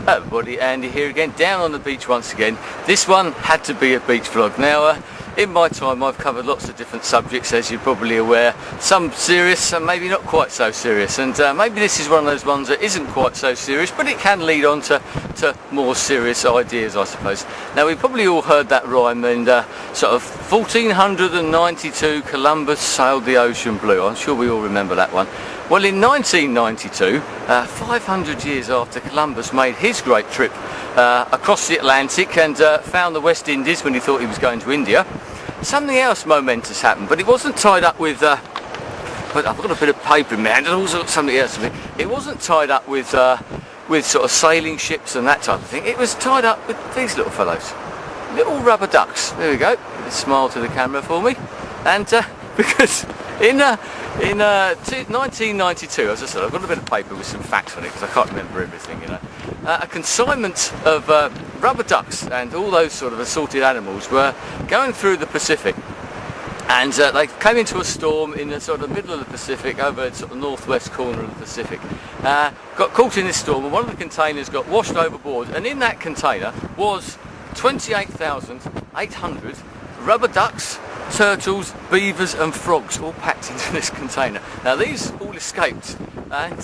Everybody, Andy here again, down on the beach once again. This one had to be a beach vlog. Now, in my time I've covered lots of different subjects, as you're probably aware. Some serious, some maybe not quite so serious, and maybe this is one of those ones that isn't quite so serious, but it can lead on to more serious ideas, I suppose. Now, we've probably all heard that rhyme, and sort of 1492 Columbus sailed the ocean blue. I'm sure we all remember that one. Well, in 1992, 500 years after Columbus made his great trip across the Atlantic and found the West Indies when he thought he was going to India, something else momentous happened, but it wasn't tied up with but I've got a bit of paper in my hand and also got something else in it. It wasn't tied up with sort of sailing ships and that type of thing. It was tied up with these little fellows, little rubber ducks. There we go. Smile to the camera for me. And because in 1992, as I said, I've got a bit of paper with some facts on it because I can't remember everything, you know. A consignment of rubber ducks and all those sort of assorted animals were going through the Pacific, and they came into a storm in the sort of middle of the Pacific, over the sort of northwest corner of the Pacific. Got caught in this storm, and one of the containers got washed overboard, and in that container was 28,800 rubber ducks, turtles, beavers and frogs, all packed into this container. Now, these all escaped, and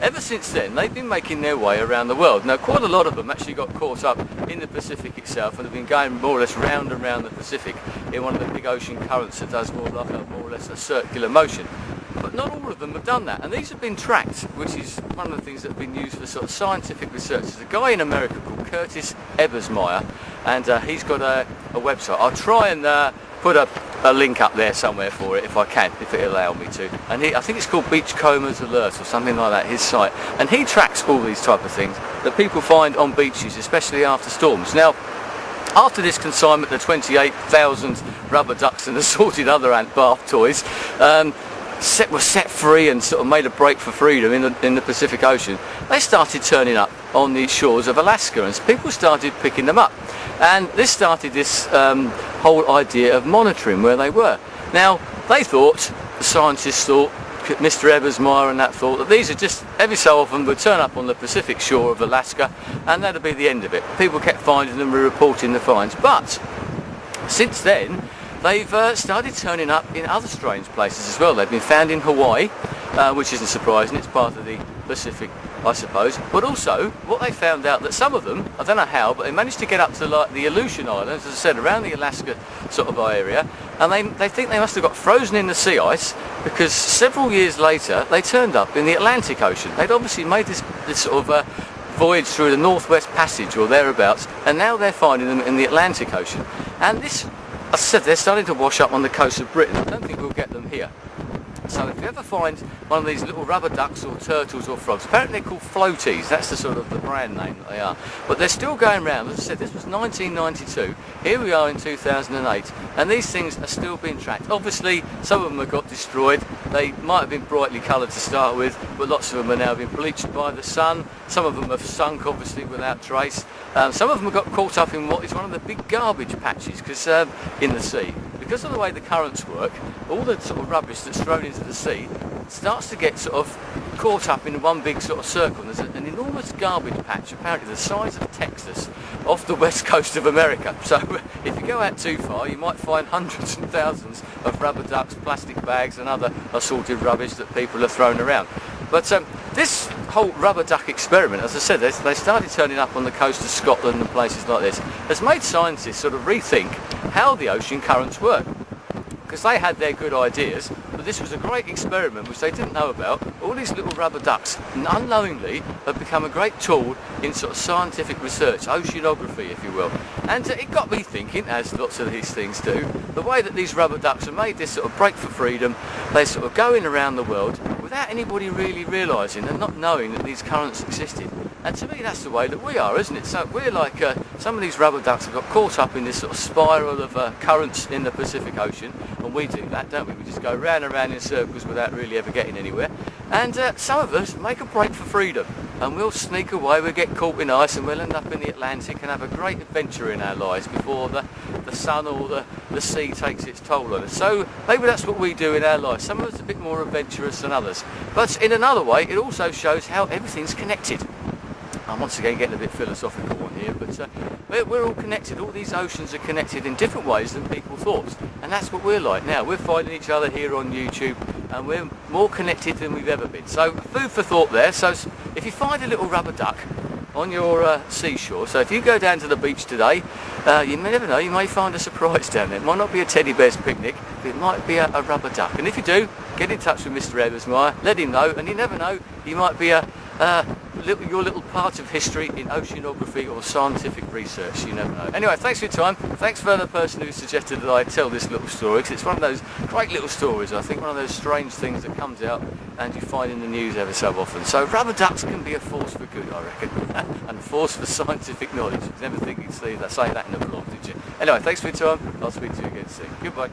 ever since then they've been making their way around the world. Now, quite a lot of them actually got caught up in the Pacific itself and have been going more or less round and round the Pacific in one of the big ocean currents that does more or less a circular motion. But not all of them have done that, and these have been tracked, which is one of the things that have been used for sort of scientific research. There's a guy in America called Curtis Ebersmeyer, and he's got a website. I'll try and put a link up there somewhere for it if I can, if it'll allow me to. And I think it's called Beachcombers Alert or something like that, his site. And he tracks all these type of things that people find on beaches, especially after storms. Now, after this consignment, the 28,000 rubber ducks and assorted other ant bath toys were set free and sort of made a break for freedom in the Pacific Ocean, they started turning up on the shores of Alaska, and people started picking them up. And this started this whole idea of monitoring where they were. Now, they thought, the scientists thought, Mr. Ebersmeyer and that thought, that these are just, every so often would turn up on the Pacific shore of Alaska, and that'd be the end of it. People kept finding them and reporting the finds. But since then, they've started turning up in other strange places as well. They've been found in Hawaii, which isn't surprising, it's part of the Pacific, I suppose. But also, what they found out, that some of them, I don't know how, but they managed to get up to like the Aleutian Islands, as I said, around the Alaska sort of area, and they think they must have got frozen in the sea ice, because several years later they turned up in the Atlantic Ocean. They'd obviously made this sort of voyage through the Northwest Passage or thereabouts, and now they're finding them in the Atlantic Ocean. And this, as I said, they're starting to wash up on the coast of Britain. I don't think we'll get them here. So if you ever find one of these little rubber ducks or turtles or frogs, apparently they're called floaties, that's the sort of the brand name that they are, but they're still going around. As I said, this was 1992, here we are in 2008, and these things are still being tracked. Obviously, some of them have got destroyed. They might have been brightly coloured to start with, but lots of them are now being bleached by the sun. Some of them have sunk, obviously, without trace. Some of them have got caught up in what is one of the big garbage patches, because in the sea. Because of the way the currents work, all the sort of rubbish that's thrown into the sea starts to get sort of caught up in one big sort of circle. And there's an enormous garbage patch, apparently the size of Texas, off the west coast of America. So if you go out too far, you might find hundreds and thousands of rubber ducks, plastic bags and other assorted rubbish that people have thrown around. But this whole rubber duck experiment, as I said, they started turning up on the coast of Scotland and places like this, has made scientists sort of rethink how the ocean currents work. Because they had their good ideas, but this was a great experiment which they didn't know about. All these little rubber ducks, unknowingly, have become a great tool in sort of scientific research, oceanography, if you will. And it got me thinking, as lots of these things do, the way that these rubber ducks have made this sort of break for freedom. They're sort of going around the world without anybody really realising and not knowing that these currents existed. And to me, that's the way that we are, isn't it? So we're like, some of these rubber ducks have got caught up in this sort of spiral of currents in the Pacific Ocean, and we do that, don't we? We just go round and round in circles without really ever getting anywhere. And some of us make a break for freedom, and we'll sneak away, we'll get caught in ice, and we'll end up in the Atlantic and have a great adventure in our lives before the sun or the sea takes its toll on us. So maybe that's what we do in our lives. Some of us are a bit more adventurous than others. But in another way, it also shows how everything's connected. I'm once again getting a bit philosophical on here, but we're all connected. All these oceans are connected in different ways than people thought, and that's what we're like now. We're finding each other here on YouTube, and we're more connected than we've ever been. So food for thought there. So if you find a little rubber duck on your seashore, so if you go down to the beach today, you never know, you may find a surprise down there. It might not be a teddy bear's picnic, but it might be a rubber duck. And if you do, get in touch with Mr. Eversmeyer, let him know, and you never know, you might be your little part of history in oceanography or scientific research. You never know. Anyway, thanks for your time. Thanks for the person who suggested that I tell this little story, because it's one of those great little stories, I think, one of those strange things that comes out and you find in the news ever so often. So rubber ducks can be a force for good, I reckon, and a force for scientific knowledge. Never think you'd say that in a vlog, did you? Anyway, thanks for your time. I'll speak to you again soon. Goodbye.